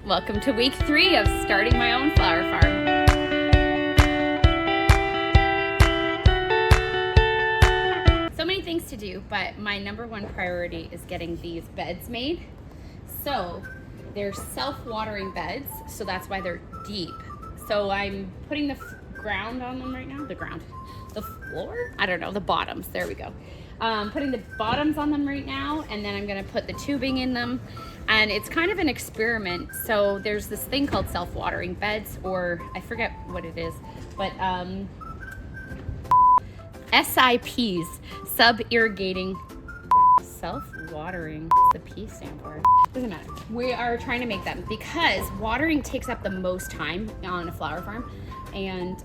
Welcome to week 3 of starting my own flower farm. So many things to do, but my number one priority is getting these beds made. So they're self-watering beds, so that's why they're deep. So I'm putting the ground on them right now. The floor? I don't know, the bottoms. There we go. Putting the bottoms on them right now, and then I'm gonna put the tubing in them. And it's kind of an experiment. So there's this thing called self-watering beds, or I forget what it is, but SIPs, sub-irrigating, self-watering, what's the P stand for? Doesn't matter. We are trying to make them because watering takes up the most time on a flower farm. And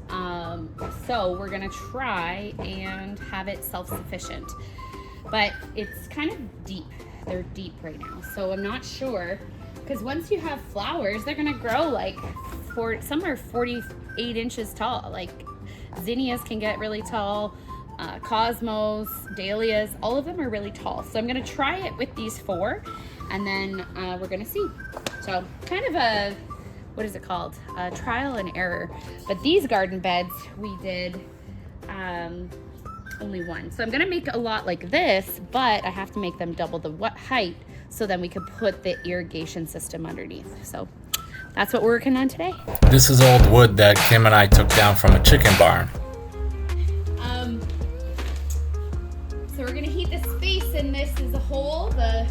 so we're gonna try and have it self-sufficient. But it's kind of deep. They're deep right now. So I'm not sure, because once you have flowers, they're gonna grow like some are 48 inches tall. Like zinnias can get really tall, cosmos, dahlias, all of them are really tall. So I'm gonna try it with these 4, and then we're gonna see. So kind of a, what is it called? Trial and error. But these garden beds, we did only 1. So I'm gonna make a lot like this, but I have to make them double the height so then we could put the irrigation system underneath. So that's what we're working on today. This is old wood that Kim and I took down from a chicken barn. So we're gonna heat the space in this as a whole. The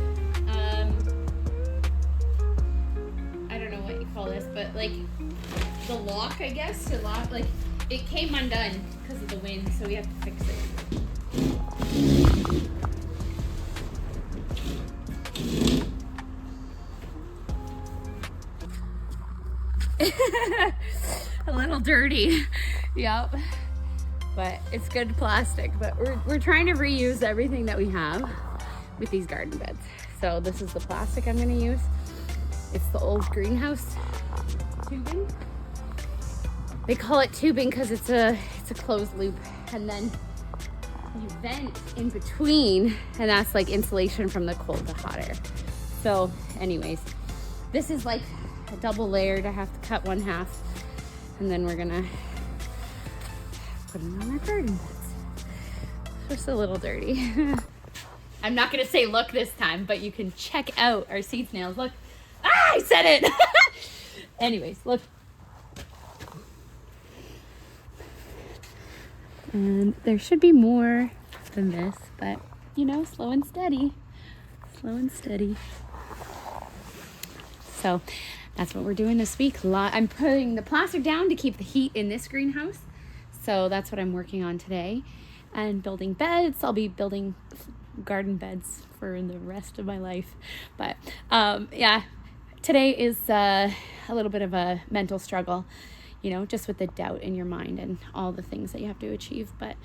I don't know what you call this, but like the lock, I guess, to lock, like it came undone because of the wind, so we have to fix it. A little dirty, yep, but it's good plastic. But we're trying to reuse everything that we have with these garden beds. So this is the plastic I'm going to use. It's the old greenhouse tubing. They call it tubing because it's a closed loop, and then you vent in between, and that's like insulation from the cold to hot air. So anyways, this is like a double layered. I have to cut 1/2, and then we're gonna put it on our garden beds. Just a little dirty. I'm not gonna say look this time, but you can check out our seed snails. Look, I said it. Anyways, look. And there should be more than this, but you know, slow and steady. Slow and steady. So that's what we're doing this week. I'm putting the plastic down to keep the heat in this greenhouse. So that's what I'm working on today. And building beds. I'll be building garden beds for the rest of my life. But yeah, today is a little bit of a mental struggle. You know, just with the doubt in your mind and all the things that you have to achieve. But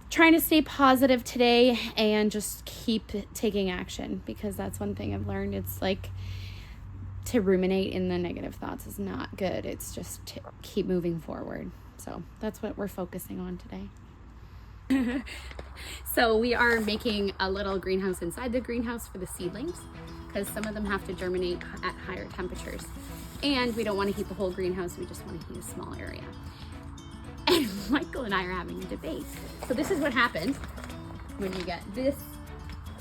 trying to stay positive today and just keep taking action, because that's one thing I've learned. It's like to ruminate in the negative thoughts is not good. It's just to keep moving forward. So that's what we're focusing on today. So we are making a little greenhouse inside the greenhouse for the seedlings, because some of them have to germinate at higher temperatures. And we don't want to heat the whole greenhouse, we just want to heat a small area. And Michael and I are having a debate. So this is what happens when you get this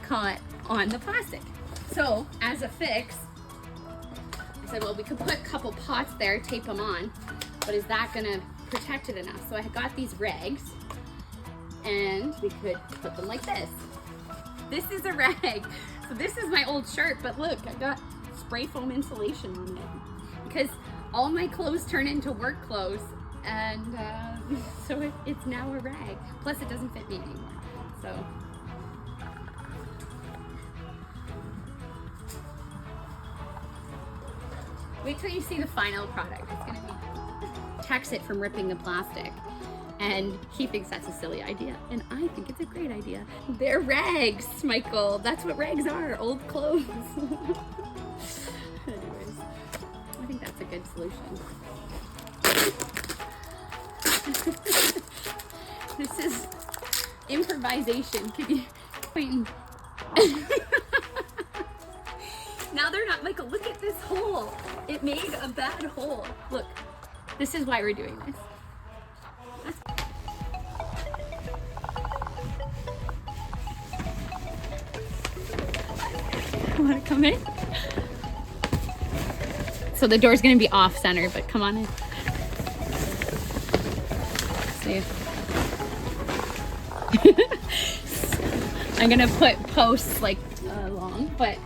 caught on the plastic. So as a fix, I said, well, we could put a couple pots there, tape them on, but is that gonna protect it enough? So I got these rags, and we could put them like this. This is a rag. So this is my old shirt, but look, I got spray foam insulation on it, because all my clothes turn into work clothes, and so it's now a rag. Plus it doesn't fit me anymore. So wait till you see the final product. It's gonna be protects it from ripping the plastic. And he thinks that's a silly idea, and I think it's a great idea. They're rags, Michael. That's what rags are, old clothes. Anyways, I think that's a good solution. This is improvisation. Can you wait? Now they're not, Michael, look at this hole. It made a bad hole. Look, this is why we're doing this. Want to come in? So the door's gonna be off center, but come on in. See. I'm gonna put posts like along, but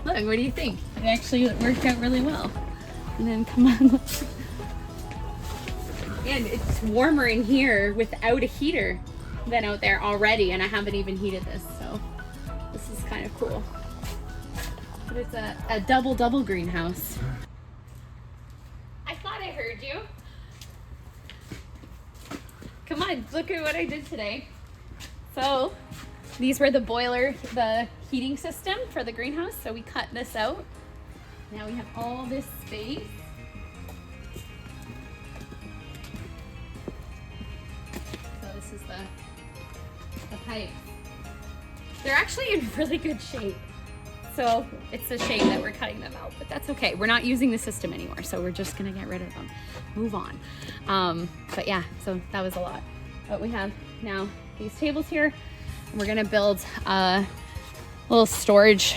look, what do you think? It actually worked out really well. And then come on, look. And it's warmer in here without a heater than out there already, and I haven't even heated this, so this is kind of cool. But it's a double greenhouse. I thought I heard you. Come on, look at what I did today. So these were the heating system for the greenhouse. So we cut this out. Now we have all this space. So this is the pipe. They're actually in really good shape. So it's a shame that we're cutting them out, but that's okay. We're not using the system anymore, so we're just gonna get rid of them. Move on. But yeah, so that was a lot. But we have now these tables here. And we're gonna build a little storage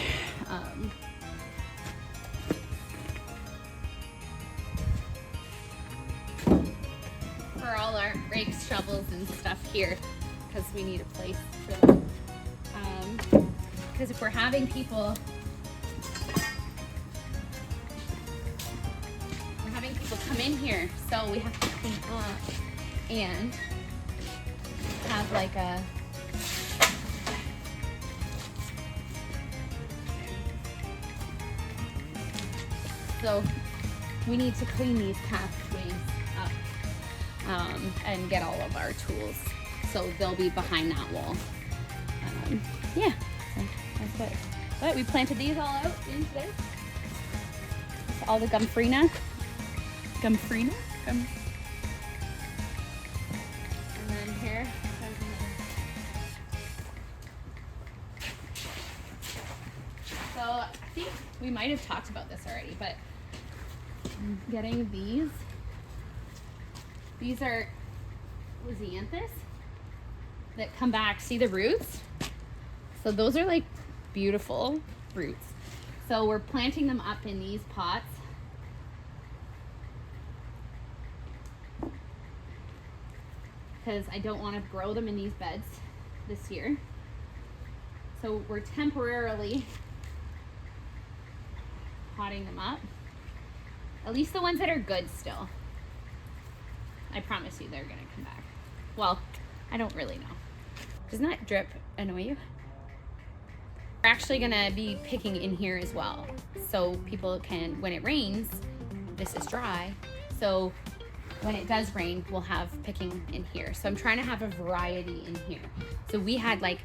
for all our rakes, shovels, and stuff here, because we need a place for them. Because if we're having people come in here, so we have to clean up and have like a so we need to clean these pathways up and get all of our tools, so they'll be behind that wall. Yeah, so that's what. But we planted these all out into this. It's all the gumfrina. And then here. So I think we might have talked about this already, but I'm getting these. These are lisianthus that come back. See the roots? So those are like beautiful roots. So we're planting them up in these pots. Because I don't want to grow them in these beds this year. So we're temporarily potting them up. At least the ones that are good still. I promise you they're gonna come back. Well, I don't really know. Doesn't that drip annoy you? We're actually gonna be picking in here as well. So people can, when it rains, this is dry. So when it does rain, we'll have picking in here. So I'm trying to have a variety in here. So we had like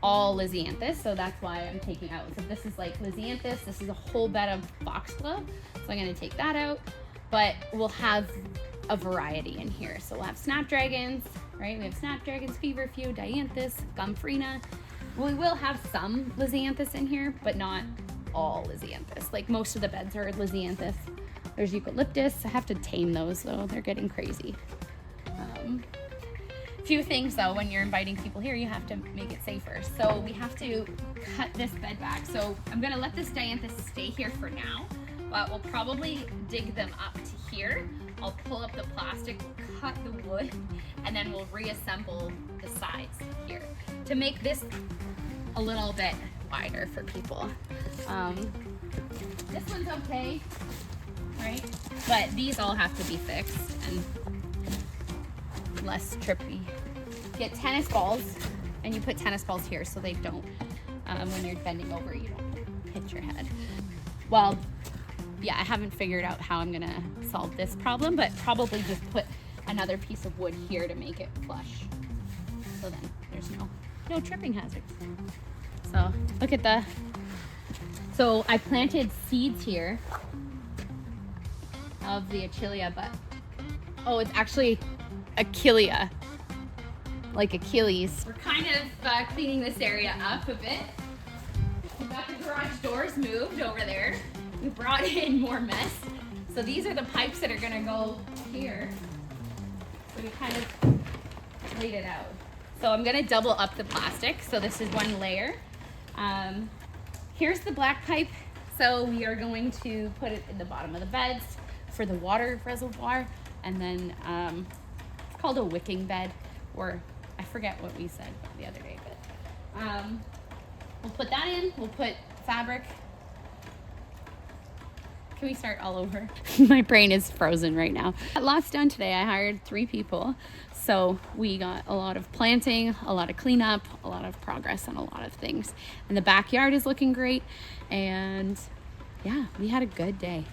all lisianthus, so that's why I'm taking out. So this is like lisianthus, this is a whole bed of foxglove. So I'm gonna take that out, but we'll have a variety in here. So we'll have snapdragons, right? We have snapdragons, feverfew, dianthus, gumfrina. We will have some lisianthus in here, but not all lisianthus. Like most of the beds are lisianthus. There's eucalyptus. I have to tame those though. They're getting crazy. Few things though, when you're inviting people here, you have to make it safer. So we have to cut this bed back. So I'm gonna let this dianthus stay here for now, but we'll probably dig them up to here. I'll pull up the plastic, we'll cut the wood, and then we'll reassemble the sides here to make this a little bit wider for people. This one's okay. Right? But these all have to be fixed and less trippy. Get tennis balls, and you put tennis balls here so they don't, when you're bending over, you don't hit your head. Well, yeah, I haven't figured out how I'm gonna solve this problem, but probably just put another piece of wood here to make it flush. So then there's no tripping hazards. So look at so I planted seeds here of the Achillea, but oh, it's actually Achillea, like Achilles. We're kind of cleaning this area up a bit. We've got the garage doors moved over there. we brought in more mess. So these are the pipes that are gonna go here. So we kind of laid it out. So I'm gonna double up the plastic. So this is one layer. Here's the black pipe. So we are going to put it in the bottom of the beds for the water reservoir. And then it's called a wicking bed, or I forget what we said the other day, but we'll put that in. We'll put fabric. Can we start all over? My brain is frozen right now. Lots done today. I hired 3 people. So we got a lot of planting, a lot of cleanup, a lot of progress on a lot of things. And the backyard is looking great. And yeah, we had a good day.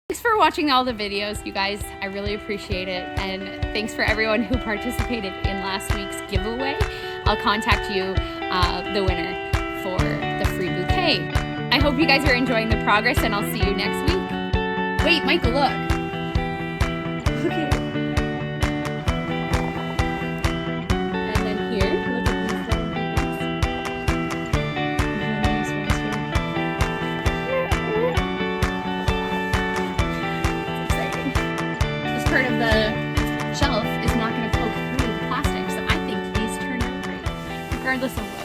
Thanks for watching all the videos, you guys. I really appreciate it. And thanks for everyone who participated in last week's giveaway. I'll contact you, the winner, for the free bouquet. I hope you guys are enjoying the progress, and I'll see you next week. Wait, Michael, look. Okay. And then here, look at these little babies. It's exciting. This part of the shelf is not going to poke through the plastic, so I think these turned out great, regardless of what.